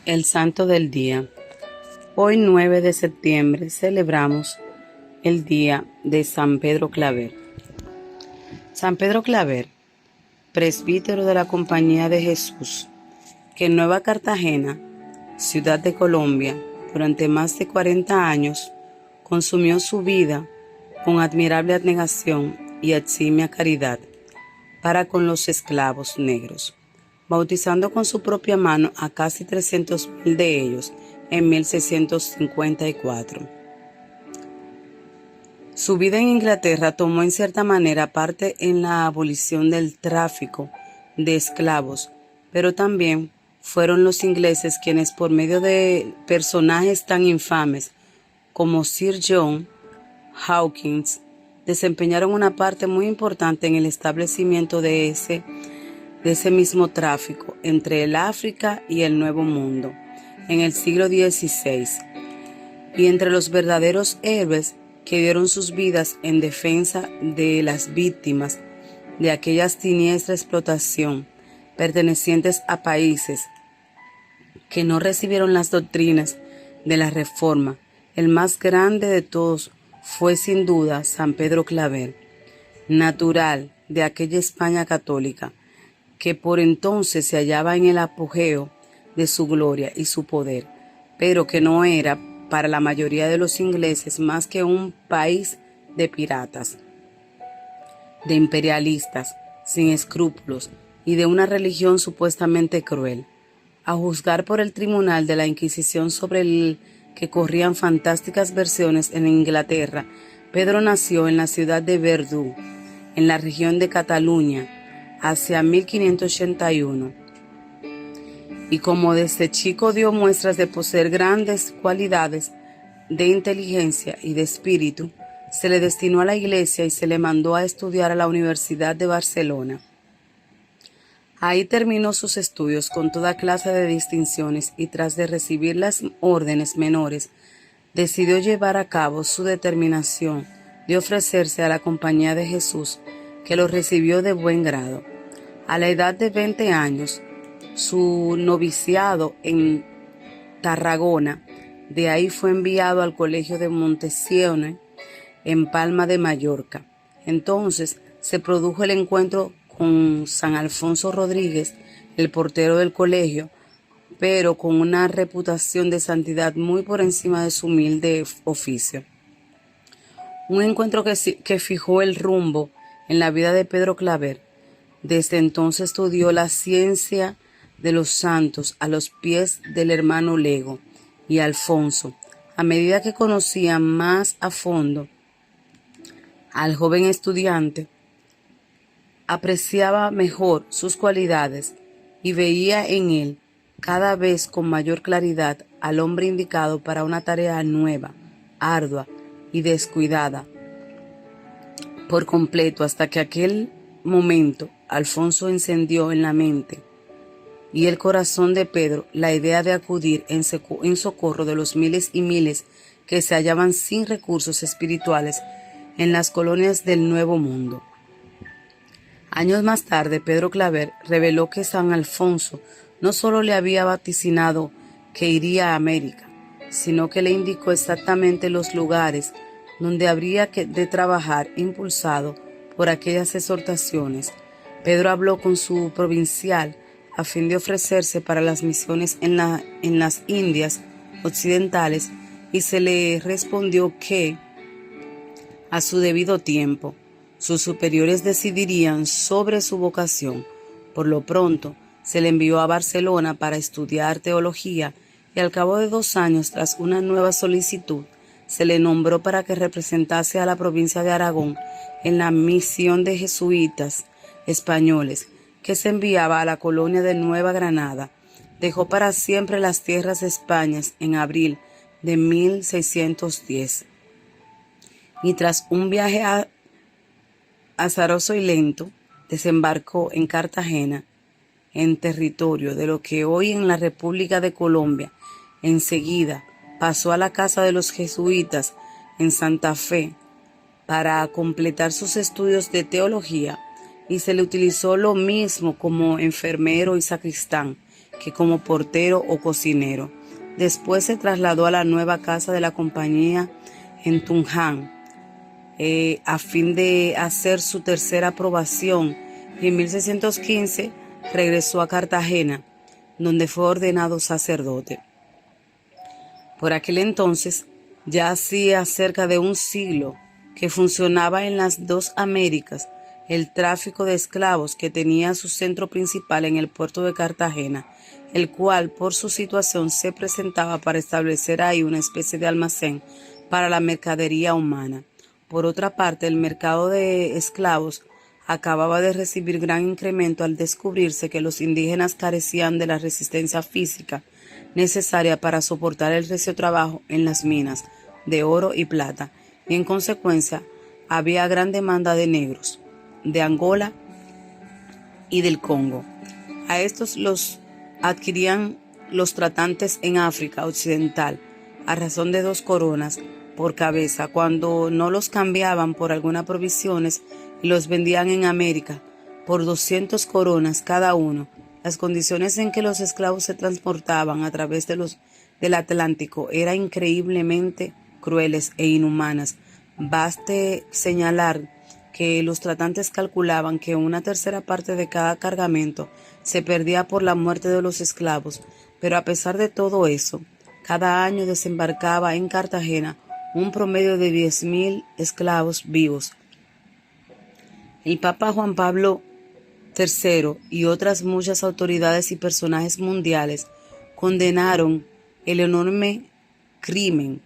El Santo del Día. Hoy 9 de septiembre celebramos el Día de San Pedro Claver. San Pedro Claver, presbítero de la Compañía de Jesús, que en Nueva Cartagena, ciudad de Colombia, durante más de 40 años, consumió su vida con admirable abnegación y eximia caridad para con los esclavos negros, bautizando con su propia mano a casi 300.000 de ellos en 1654. Su vida en Inglaterra tomó en cierta manera parte en la abolición del tráfico de esclavos, pero también fueron los ingleses quienes, por medio de personajes tan infames como Sir John Hawkins, desempeñaron una parte muy importante en el establecimiento de ese mismo tráfico entre el África y el Nuevo Mundo en el siglo XVI, y entre los verdaderos héroes que dieron sus vidas en defensa de las víctimas de aquella siniestra explotación, pertenecientes a países que no recibieron las doctrinas de la Reforma. El más grande de todos fue sin duda San Pedro Claver, natural de aquella España católica, que por entonces se hallaba en el apogeo de su gloria y su poder, pero que no era para la mayoría de los ingleses más que un país de piratas, de imperialistas sin escrúpulos y de una religión supuestamente cruel. A juzgar por el tribunal de la Inquisición, sobre el que corrían fantásticas versiones en Inglaterra, Pedro nació en la ciudad de Verdú, en la región de Cataluña, hacia 1581. Y como desde chico dio muestras de poseer grandes cualidades de inteligencia y de espíritu, se le destinó a la iglesia y se le mandó a estudiar a la Universidad de Barcelona. Ahí terminó sus estudios con toda clase de distinciones y, tras de recibir las órdenes menores, decidió llevar a cabo su determinación de ofrecerse a la Compañía de Jesús, que lo recibió de buen grado. A la edad de 20 años, su noviciado en Tarragona, de ahí fue enviado al colegio de Montesione en Palma de Mallorca. Entonces se produjo el encuentro con San Alfonso Rodríguez, el portero del colegio, pero con una reputación de santidad muy por encima de su humilde oficio. Un encuentro que fijó el rumbo en la vida de Pedro Claver. Desde entonces estudió la ciencia de los santos a los pies del hermano Lego y Alfonso. A medida que conocía más a fondo al joven estudiante, apreciaba mejor sus cualidades y veía en él cada vez con mayor claridad al hombre indicado para una tarea nueva, ardua y descuidada por completo, hasta que aquel momento Alfonso encendió en la mente y el corazón de Pedro la idea de acudir en socorro de los miles y miles que se hallaban sin recursos espirituales en las colonias del Nuevo Mundo. Años más tarde, Pedro Claver reveló que San Alfonso no solo le había vaticinado que iría a América, sino que le indicó exactamente los lugares donde habría de trabajar, impulsado por aquellas exhortaciones. Pedro habló con su provincial a fin de ofrecerse para las misiones en las Indias occidentales, y se le respondió que, a su debido tiempo, sus superiores decidirían sobre su vocación. Por lo pronto, se le envió a Barcelona para estudiar teología, y al cabo de 2 años, tras una nueva solicitud, se le nombró para que representase a la provincia de Aragón en la misión de jesuitas españoles que se enviaba a la colonia de Nueva Granada. Dejó para siempre las tierras de España en abril de 1610. Y tras un viaje azaroso y lento, desembarcó en Cartagena, en territorio de lo que hoy en la República de Colombia. Enseguida pasó a la casa de los jesuitas en Santa Fe para completar sus estudios de teología, y se le utilizó lo mismo como enfermero y sacristán que como portero o cocinero. Después se trasladó a la nueva casa de la compañía en Tunja a fin de hacer su tercera aprobación, y en 1615 regresó a Cartagena, donde fue ordenado sacerdote. Por aquel entonces, ya hacía cerca de un siglo que funcionaba en las dos Américas el tráfico de esclavos, que tenía su centro principal en el puerto de Cartagena, el cual por su situación se presentaba para establecer ahí una especie de almacén para la mercadería humana. Por otra parte, el mercado de esclavos acababa de recibir gran incremento al descubrirse que los indígenas carecían de la resistencia física necesaria para soportar el recio trabajo en las minas de oro y plata, y en consecuencia había gran demanda de negros de Angola y del Congo. A estos los adquirían los tratantes en África Occidental a razón de 2 coronas por cabeza, cuando no los cambiaban por algunas provisiones y los vendían en América por 200 coronas cada uno. Las condiciones en que los esclavos se transportaban a través del Atlántico eran increíblemente crueles e inhumanas. Baste señalar que los tratantes calculaban que una tercera parte de cada cargamento se perdía por la muerte de los esclavos, pero a pesar de todo eso, cada año desembarcaba en Cartagena un promedio de 10.000 esclavos vivos. El Papa Juan Pablo III y otras muchas autoridades y personajes mundiales condenaron el enorme crimen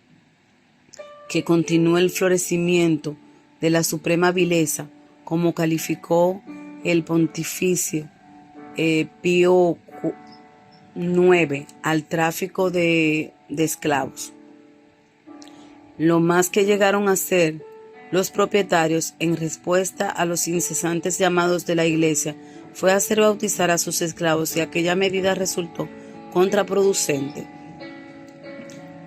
que continúa el florecimiento de la suprema vileza, como calificó el pontificio Pío IX al tráfico de esclavos. Lo más que llegaron a hacer los propietarios en respuesta a los incesantes llamados de la Iglesia fue hacer bautizar a sus esclavos, y aquella medida resultó contraproducente.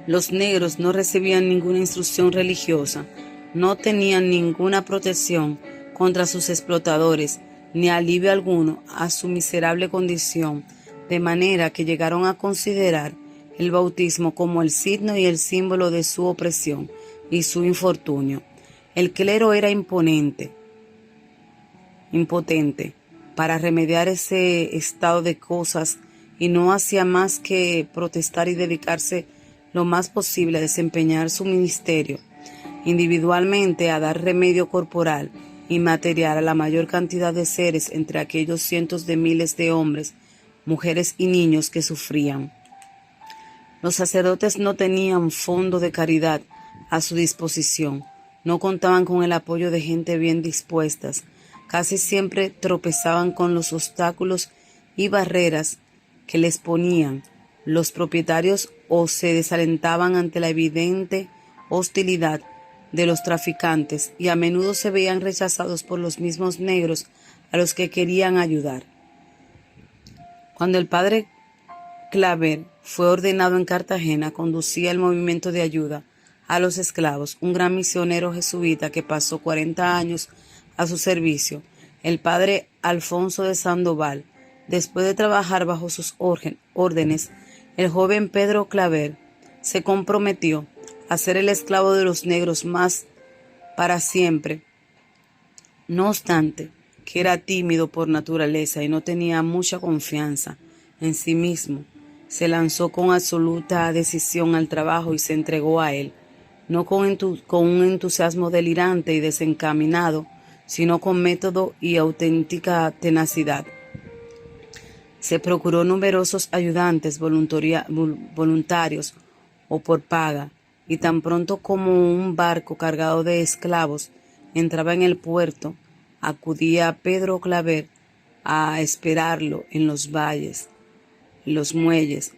Los negros no recibían ninguna instrucción religiosa, no tenían ninguna protección contra sus explotadores, ni alivio alguno a su miserable condición, de manera que llegaron a considerar el bautismo como el signo y el símbolo de su opresión y su infortunio. El clero era impotente para remediar ese estado de cosas, y no hacía más que protestar y dedicarse lo más posible a desempeñar su ministerio, individualmente a dar remedio corporal y material a la mayor cantidad de seres entre aquellos cientos de miles de hombres, mujeres y niños que sufrían. Los sacerdotes no tenían fondo de caridad a su disposición, no contaban con el apoyo de gente bien dispuestas, casi siempre tropezaban con los obstáculos y barreras que les ponían los propietarios, o se desalentaban ante la evidente hostilidad de los traficantes, y a menudo se veían rechazados por los mismos negros a los que querían ayudar. Cuando el padre Claver fue ordenado en Cartagena, conducía el movimiento de ayuda a los esclavos, un gran misionero jesuita que pasó 40 años a su servicio, el padre Alfonso de Sandoval. Después de trabajar bajo sus órdenes, el joven Pedro Claver se comprometió a ser el esclavo de los negros más para siempre. No obstante, que era tímido por naturaleza y no tenía mucha confianza en sí mismo, se lanzó con absoluta decisión al trabajo y se entregó a él, no con un entusiasmo delirante y desencaminado, sino con método y auténtica tenacidad. Se procuró numerosos ayudantes voluntarios o por paga, y tan pronto como un barco cargado de esclavos entraba en el puerto, acudía Pedro Claver a esperarlo en los valles, los muelles.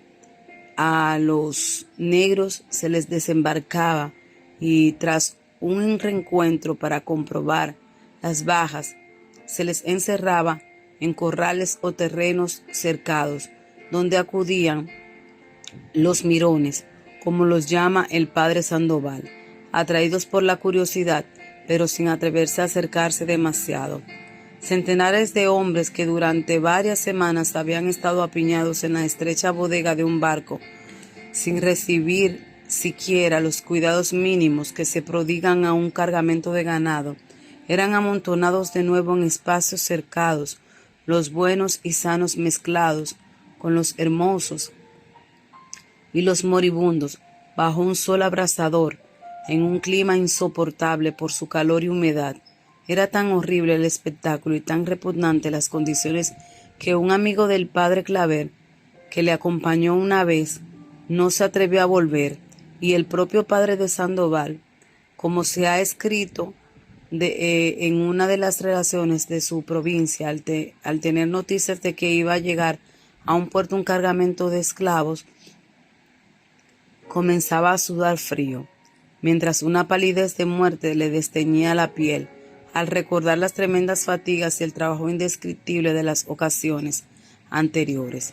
A los negros se les desembarcaba, y tras un reencuentro para comprobar las bajas, se les encerraba en corrales o terrenos cercados, donde acudían los mirones, como los llama el padre Sandoval, atraídos por la curiosidad, pero sin atreverse a acercarse demasiado. Centenares de hombres que durante varias semanas habían estado apiñados en la estrecha bodega de un barco, sin recibir siquiera los cuidados mínimos que se prodigan a un cargamento de ganado, eran amontonados de nuevo en espacios cercados, los buenos y sanos mezclados con los hermosos y los moribundos, bajo un sol abrasador, en un clima insoportable por su calor y humedad. Era tan horrible el espectáculo y tan repugnante las condiciones que un amigo del padre Claver, que le acompañó una vez, no se atrevió a volver, y el propio padre de Sandoval, como se ha escrito en una de las relaciones de su provincia, al tener noticias de que iba a llegar a un puerto un cargamento de esclavos, comenzaba a sudar frío, mientras una palidez de muerte le desteñía la piel, al recordar las tremendas fatigas y el trabajo indescriptible de las ocasiones anteriores.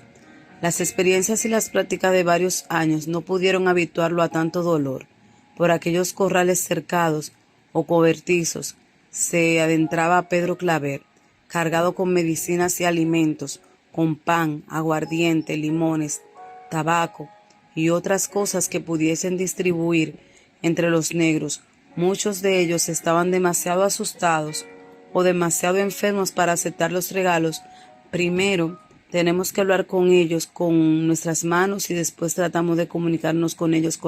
Las experiencias y las prácticas de varios años no pudieron habituarlo a tanto dolor. Por aquellos corrales cercados o cobertizos se adentraba Pedro Claver, cargado con medicinas y alimentos, con pan, aguardiente, limones, tabaco y otras cosas que pudiesen distribuir entre los negros. Muchos de ellos estaban demasiado asustados o demasiado enfermos para aceptar los regalos. Primero tenemos que hablar con ellos con nuestras manos y después tratamos de comunicarnos con ellos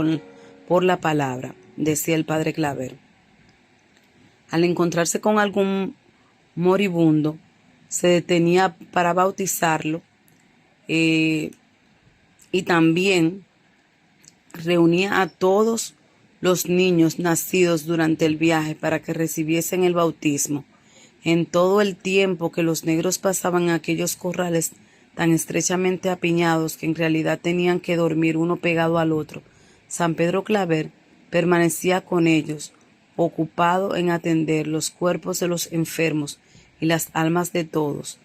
por la palabra, decía el padre Claver. Al encontrarse con algún moribundo, se detenía para bautizarlo y también reunía a todos los niños nacidos durante el viaje para que recibiesen el bautismo. En todo el tiempo que los negros pasaban en aquellos corrales tan estrechamente apiñados que en realidad tenían que dormir uno pegado al otro, San Pedro Claver permanecía con ellos, ocupado en atender los cuerpos de los enfermos y las almas de todos.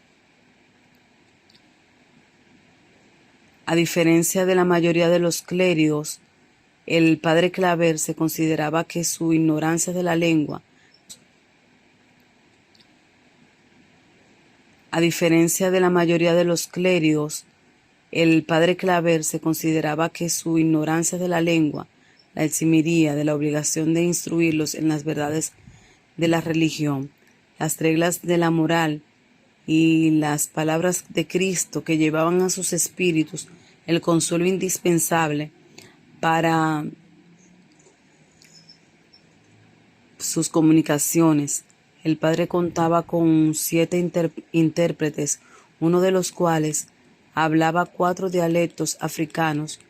A diferencia de la mayoría de los clérigos, el padre Claver se consideraba que su ignorancia de la lengua, la eximiría de la obligación de instruirlos en las verdades de la religión, las reglas de la moral y las palabras de Cristo que llevaban a sus espíritus el consuelo indispensable para sus comunicaciones. El padre contaba con 7 intérpretes, uno de los cuales hablaba 4 dialectos africanos,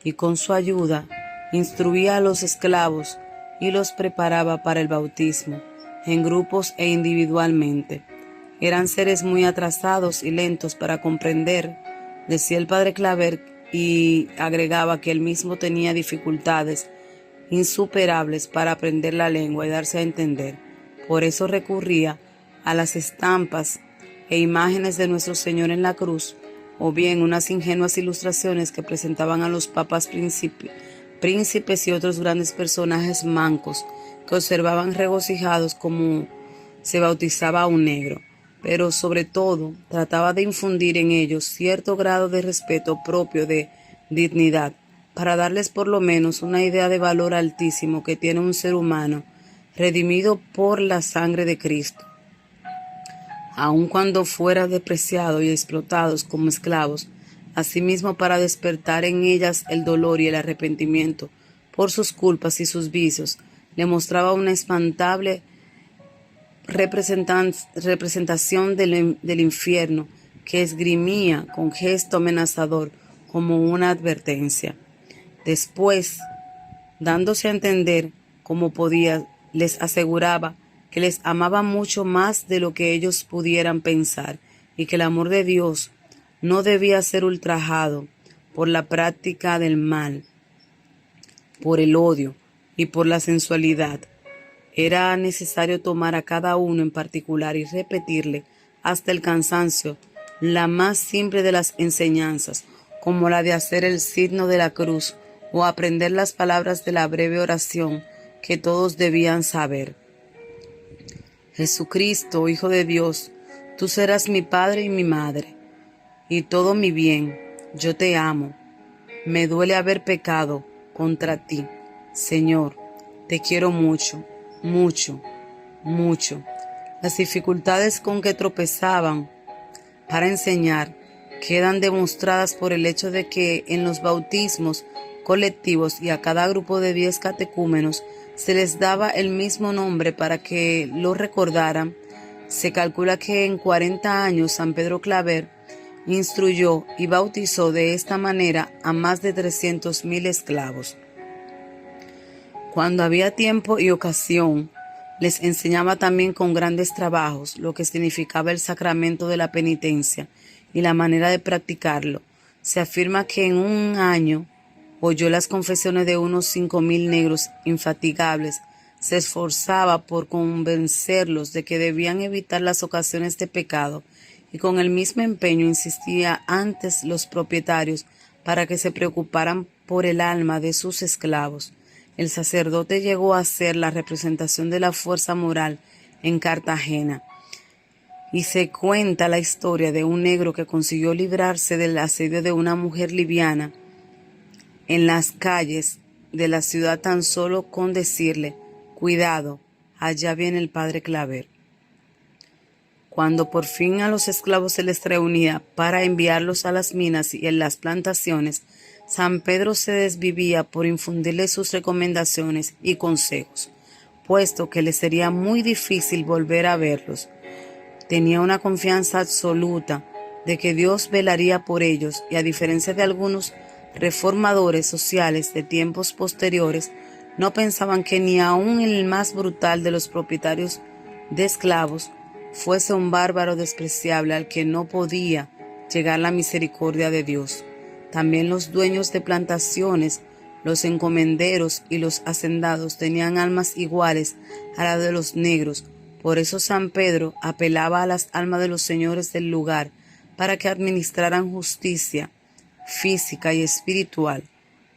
y con su ayuda instruía a los esclavos y los preparaba para el bautismo, en grupos e individualmente. Eran seres muy atrasados y lentos para comprender, decía el padre Claver, y agregaba que él mismo tenía dificultades insuperables para aprender la lengua y darse a entender. Por eso recurría a las estampas e imágenes de nuestro Señor en la cruz, o bien unas ingenuas ilustraciones que presentaban a los papas, príncipes y otros grandes personajes mancos que observaban regocijados cómo se bautizaba a un negro, pero sobre todo trataba de infundir en ellos cierto grado de respeto propio de dignidad, para darles por lo menos una idea de valor altísimo que tiene un ser humano redimido por la sangre de Cristo. Aun cuando fuera despreciado y explotados como esclavos, asimismo para despertar en ellas el dolor y el arrepentimiento por sus culpas y sus vicios, le mostraba una espantable representación del infierno que esgrimía con gesto amenazador como una advertencia. Después, dándose a entender como podía, les aseguraba que les amaba mucho más de lo que ellos pudieran pensar y que el amor de Dios no debía ser ultrajado por la práctica del mal, por el odio y por la sensualidad. Era necesario tomar a cada uno en particular y repetirle hasta el cansancio la más simple de las enseñanzas, como la de hacer el signo de la cruz o aprender las palabras de la breve oración que todos debían saber. Jesucristo, Hijo de Dios, Tú serás mi padre y mi madre, y todo mi bien. Yo te amo. Me duele haber pecado contra ti. Señor, te quiero mucho, mucho, mucho. Las dificultades con que tropezaban para enseñar quedan demostradas por el hecho de que en los bautismos colectivos y a cada grupo de 10 catecúmenos se les daba el mismo nombre para que lo recordaran. Se calcula que en 40 años San Pedro Claver instruyó y bautizó de esta manera a más de 300.000 esclavos. Cuando había tiempo y ocasión, les enseñaba también con grandes trabajos lo que significaba el sacramento de la penitencia y la manera de practicarlo. Se afirma que en un año oyó las confesiones de unos 5.000 negros infatigables. Se esforzaba por convencerlos de que debían evitar las ocasiones de pecado y con el mismo empeño insistía antes los propietarios para que se preocuparan por el alma de sus esclavos. El sacerdote llegó a ser la representación de la fuerza moral en Cartagena. Y se cuenta la historia de un negro que consiguió librarse del asedio de una mujer liviana en las calles de la ciudad tan solo con decirle: cuidado, allá viene el padre Claver. Cuando por fin a los esclavos se les reunía para enviarlos a las minas y en las plantaciones, San Pedro se desvivía por infundirles sus recomendaciones y consejos, puesto que les sería muy difícil volver a verlos. Tenía una confianza absoluta de que Dios velaría por ellos y, a diferencia de algunos reformadores sociales de tiempos posteriores, no pensaban que ni aun el más brutal de los propietarios de esclavos fuese un bárbaro despreciable al que no podía llegar la misericordia de Dios. También los dueños de plantaciones, los encomenderos y los hacendados tenían almas iguales a las de los negros. Por eso San Pedro apelaba a las almas de los señores del lugar para que administraran justicia física y espiritual.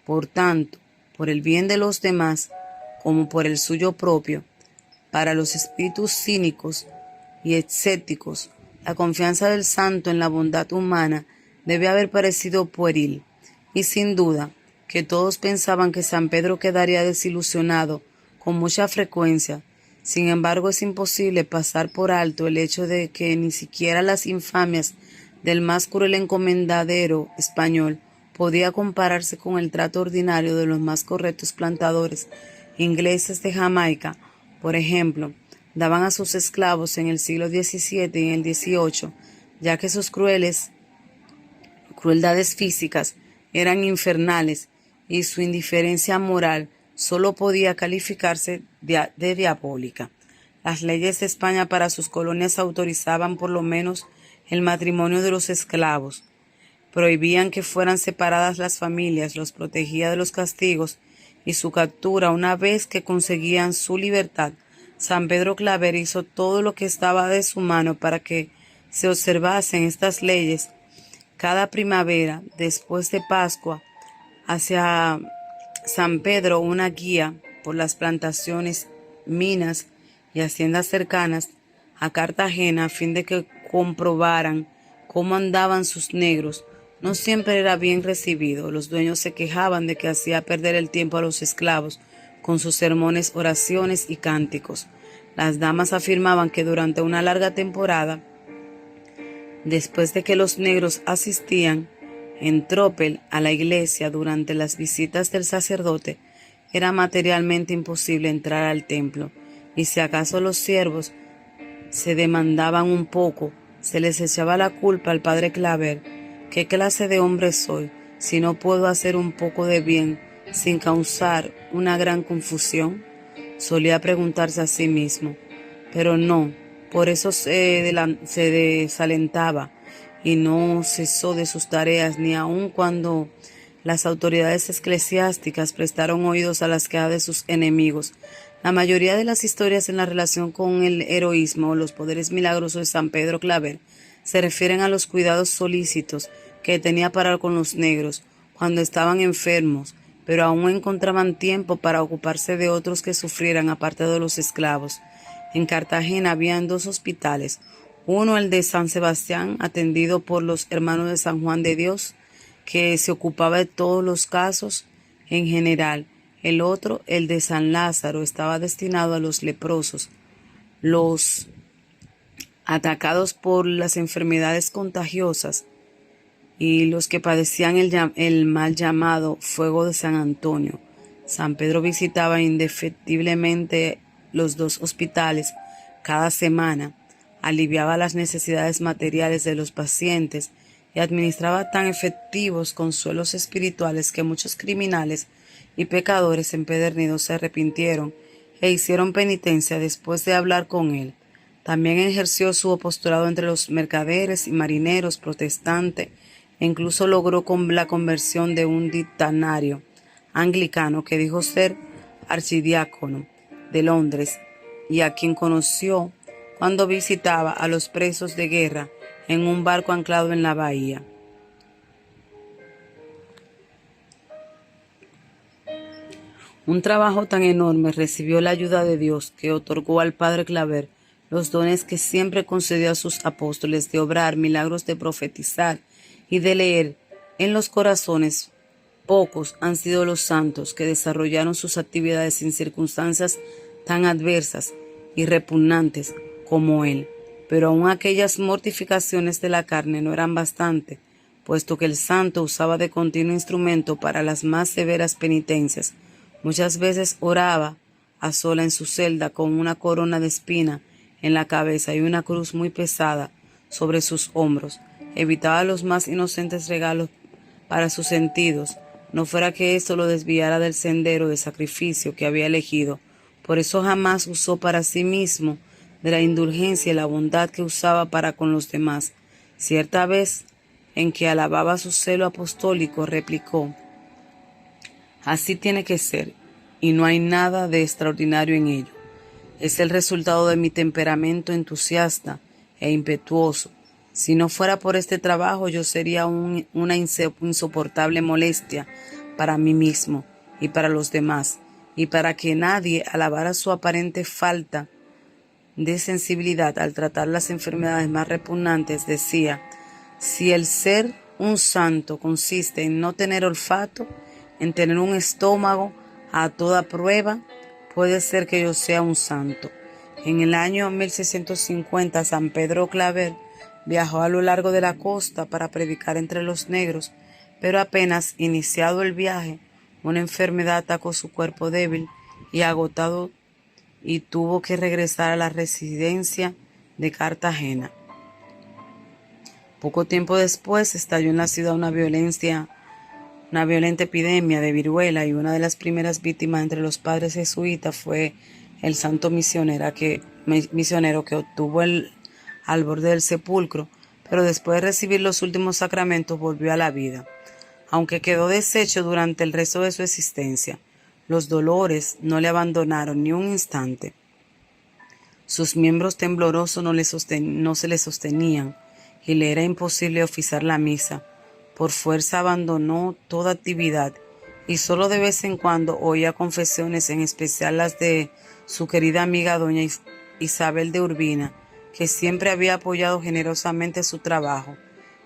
Por tanto, por el bien de los demás, como por el suyo propio, para los espíritus cínicos y escépticos, la confianza del santo en la bondad humana debe haber parecido pueril, y sin duda que todos pensaban que San Pedro quedaría desilusionado con mucha frecuencia. Sin embargo, es imposible pasar por alto el hecho de que ni siquiera las infamias del más cruel encomendadero español podía compararse con el trato ordinario de los más correctos plantadores ingleses de Jamaica. Por ejemplo, daban a sus esclavos en el siglo XVII y en el XVIII, ya que sus crueldades físicas eran infernales y su indiferencia moral solo podía calificarse de diabólica. Las leyes de España para sus colonias autorizaban por lo menos el matrimonio de los esclavos, prohibían que fueran separadas las familias, los protegía de los castigos y su captura una vez que conseguían su libertad. San Pedro Claver hizo todo lo que estaba de su mano para que se observasen estas leyes. Cada primavera, después de Pascua, hacia San Pedro una guía por las plantaciones, minas y haciendas cercanas a Cartagena a fin de que comprobaran cómo andaban sus negros. No siempre era bien recibido. Los dueños se quejaban de que hacía perder el tiempo a los esclavos con sus sermones, oraciones y cánticos. Las damas afirmaban que durante una larga temporada, después de que los negros asistían en tropel a la iglesia durante las visitas del sacerdote, era materialmente imposible entrar al templo, y si acaso los siervos se demandaban un poco, se les echaba la culpa al padre Claver. ¿Qué clase de hombre soy si no puedo hacer un poco de bien sin causar una gran confusión? Solía preguntarse a sí mismo, pero no, por eso se desalentaba y no cesó de sus tareas, ni aun cuando las autoridades eclesiásticas prestaron oídos a las quejas de sus enemigos. La mayoría de las historias en la relación con el heroísmo o los poderes milagrosos de San Pedro Claver se refieren a los cuidados solícitos que tenía para con los negros cuando estaban enfermos, pero aún encontraban tiempo para ocuparse de otros que sufrieran aparte de los esclavos. En Cartagena habían 2 hospitales, Uno, el de San Sebastián, atendido por los hermanos de San Juan de Dios, que se ocupaba de todos los casos en general. El otro, el de San Lázaro, estaba destinado a los leprosos, los atacados por las enfermedades contagiosas y los que padecían el mal llamado fuego de San Antonio. San Pedro visitaba indefectiblemente los dos hospitales cada semana, aliviaba las necesidades materiales de los pacientes y administraba tan efectivos consuelos espirituales que muchos criminales y pecadores empedernidos se arrepintieron e hicieron penitencia después de hablar con él. También ejerció su apostolado entre los mercaderes y marineros protestantes e incluso logró con la conversión de un dignatario anglicano que dijo ser archidiácono de Londres y a quien conoció cuando visitaba a los presos de guerra en un barco anclado en la bahía. Un trabajo tan enorme recibió la ayuda de Dios que otorgó al padre Claver los dones que siempre concedió a sus apóstoles de obrar milagros, de profetizar y de leer en los corazones. Pocos han sido los santos que desarrollaron sus actividades en circunstancias tan adversas y repugnantes como él, pero aún aquellas mortificaciones de la carne no eran bastante, puesto que el santo usaba de continuo instrumento para las más severas penitencias. Muchas veces oraba a sola en su celda con una corona de espina en la cabeza y una cruz muy pesada sobre sus hombros. Evitaba los más inocentes regalos para sus sentidos, no fuera que esto lo desviara del sendero de sacrificio que había elegido. Por eso jamás usó para sí mismo de la indulgencia y la bondad que usaba para con los demás. Cierta vez, en que alababa su celo apostólico, replicó: así tiene que ser, y no hay nada de extraordinario en ello. Es el resultado de mi temperamento entusiasta e impetuoso. Si no fuera por este trabajo, yo sería una insoportable molestia para mí mismo y para los demás, y para que nadie alabara su aparente falta de sensibilidad al tratar las enfermedades más repugnantes, decía: si el ser un santo consiste en no tener olfato, en tener un estómago a toda prueba, puede ser que yo sea un santo. En el año 1650, San Pedro Claver viajó a lo largo de la costa para predicar entre los negros, pero apenas iniciado el viaje, una enfermedad atacó su cuerpo débil y agotado y tuvo que regresar a la residencia de Cartagena. Poco tiempo después estalló en la ciudad una violenta epidemia de viruela y una de las primeras víctimas entre los padres jesuitas fue el santo misionero que obtuvo al borde del sepulcro, pero después de recibir los últimos sacramentos volvió a la vida, aunque quedó deshecho durante el resto de su existencia. Los dolores no le abandonaron ni un instante. Sus miembros temblorosos no se le sostenían y le era imposible oficiar la misa. Por fuerza abandonó toda actividad y solo de vez en cuando oía confesiones, en especial las de su querida amiga doña Isabel de Urbina, que siempre había apoyado generosamente su trabajo.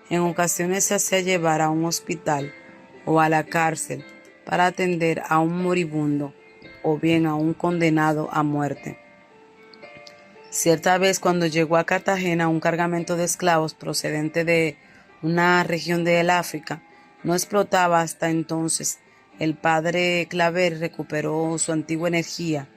En ocasiones se hacía llevar a un hospital o a la cárcel para atender a un moribundo o bien a un condenado a muerte. Cierta vez, cuando llegó a Cartagena un cargamento de esclavos procedente de una región del África, no explotaba hasta entonces. El padre Claver recuperó su antigua energía.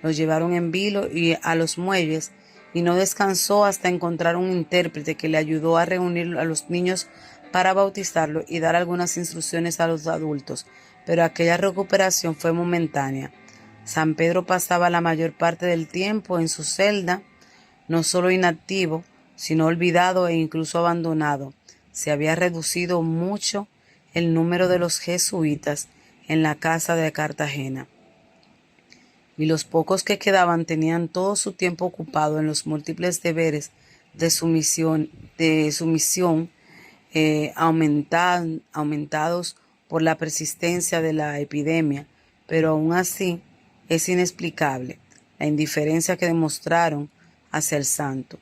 Los llevaron en vilo y a los muelles y no descansó hasta encontrar un intérprete que le ayudó a reunir a los niños para bautizarlos y dar algunas instrucciones a los adultos, pero aquella recuperación fue momentánea. San Pedro pasaba la mayor parte del tiempo en su celda, no solo inactivo, sino olvidado e incluso abandonado. Se había reducido mucho el número de los jesuitas en la casa de Cartagena, y los pocos que quedaban tenían todo su tiempo ocupado en los múltiples deberes de su misión, aumentados por la persistencia de la epidemia, pero aún así es inexplicable la indiferencia que demostraron hacia el santo.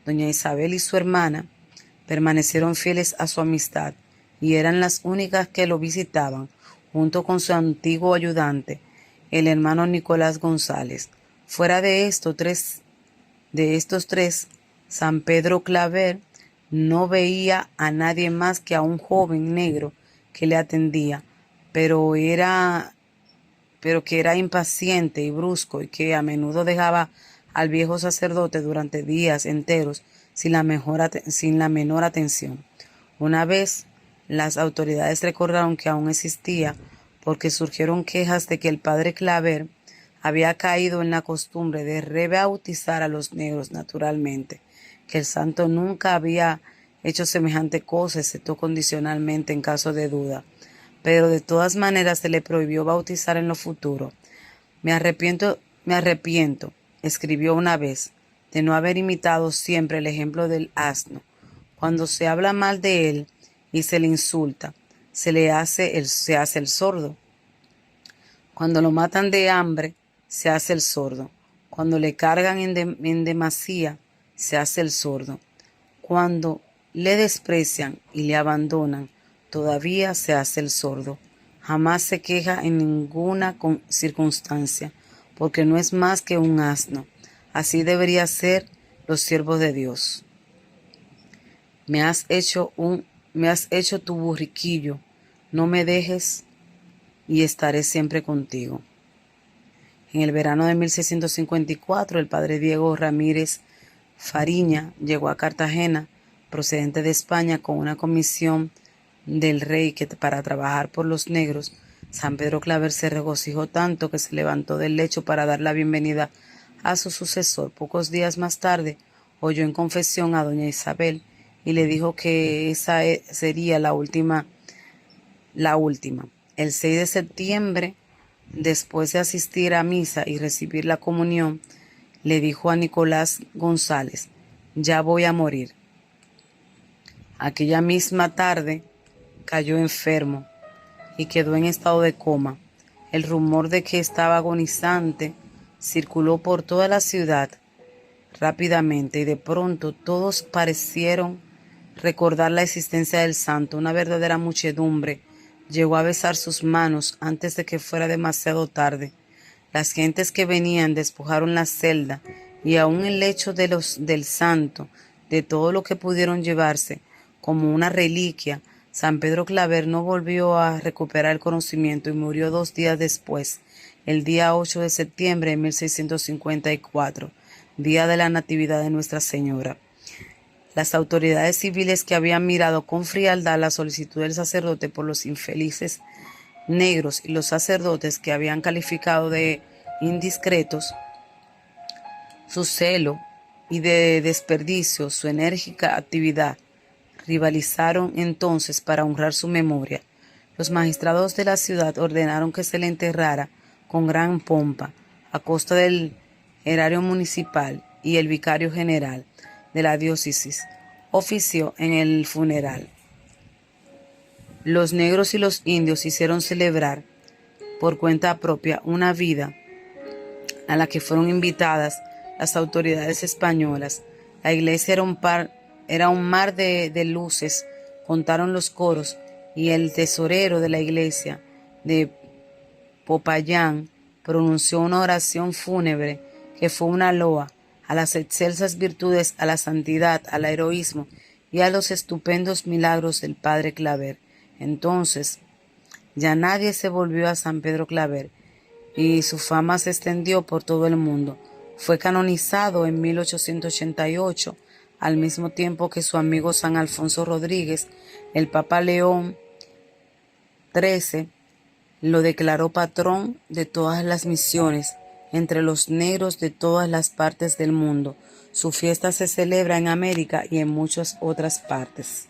doña Isabel y su hermana permanecieron fieles a su amistad y eran las únicas que lo visitaban, junto con su antiguo ayudante, el hermano Nicolás González. Fuera de estos tres, San Pedro Claver no veía a nadie más que a un joven negro que le atendía, pero que era impaciente y brusco y que a menudo dejaba al viejo sacerdote durante días enteros sin la menor atención. Una vez, las autoridades recordaron que aún existía porque surgieron quejas de que el padre Claver había caído en la costumbre de rebautizar a los negros naturalmente, que el santo nunca había hecho semejante cosa excepto condicionalmente en caso de duda, pero de todas maneras se le prohibió bautizar en lo futuro. Me arrepiento, escribió una vez, de no haber imitado siempre el ejemplo del asno. Cuando se habla mal de él y se le insulta, se hace el sordo. Cuando lo matan de hambre, se hace el sordo. Cuando le cargan en demasía, se hace el sordo. Cuando le desprecian y le abandonan, todavía se hace el sordo. Jamás se queja en ninguna circunstancia, porque no es más que un asno. Así deberían ser los siervos de Dios. Me has hecho tu burriquillo, no me dejes y estaré siempre contigo. En el verano de 1654, el padre Diego Ramírez Fariña llegó a Cartagena, procedente de España, con una comisión del rey para trabajar por los negros. San Pedro Claver se regocijó tanto que se levantó del lecho para dar la bienvenida a su sucesor. Pocos días más tarde, oyó en confesión a doña Isabel y le dijo que esa sería la última. El 6 de septiembre, después de asistir a misa y recibir la comunión, le dijo a Nicolás González: ya voy a morir. Aquella misma tarde cayó enfermo y quedó en estado de coma. El rumor de que estaba agonizante circuló por toda la ciudad rápidamente y de pronto todos parecieron recordar la existencia del santo. Una verdadera muchedumbre llegó a besar sus manos antes de que fuera demasiado tarde. Las gentes que venían despojaron la celda y aún el lecho del santo, de todo lo que pudieron llevarse como una reliquia. San Pedro Claver no volvió a recuperar el conocimiento y murió 2 días después, el día 8 de septiembre de 1654, día de la Natividad de Nuestra Señora. Las autoridades civiles, que habían mirado con frialdad la solicitud del sacerdote por los infelices negros, y los sacerdotes, que habían calificado de indiscretos su celo y de desperdicio su enérgica actividad, rivalizaron entonces para honrar su memoria. Los magistrados de la ciudad ordenaron que se le enterrara con gran pompa, a costa del erario municipal, y el vicario general de la diócesis ofició en el funeral. Los negros y los indios hicieron celebrar por cuenta propia una vida a la que fueron invitadas las autoridades españolas. La iglesia era un mar de luces, contaron los coros, y el tesorero de la iglesia de Popayán pronunció una oración fúnebre que fue una loa a las excelsas virtudes, a la santidad, al heroísmo y a los estupendos milagros del padre Claver. Entonces ya nadie se volvió a San Pedro Claver y su fama se extendió por todo el mundo. Fue canonizado en 1888, al mismo tiempo que su amigo San Alfonso Rodríguez. El Papa León XIII lo declaró patrón de todas las misiones entre los negros de todas las partes del mundo. Su fiesta se celebra en América y en muchas otras partes.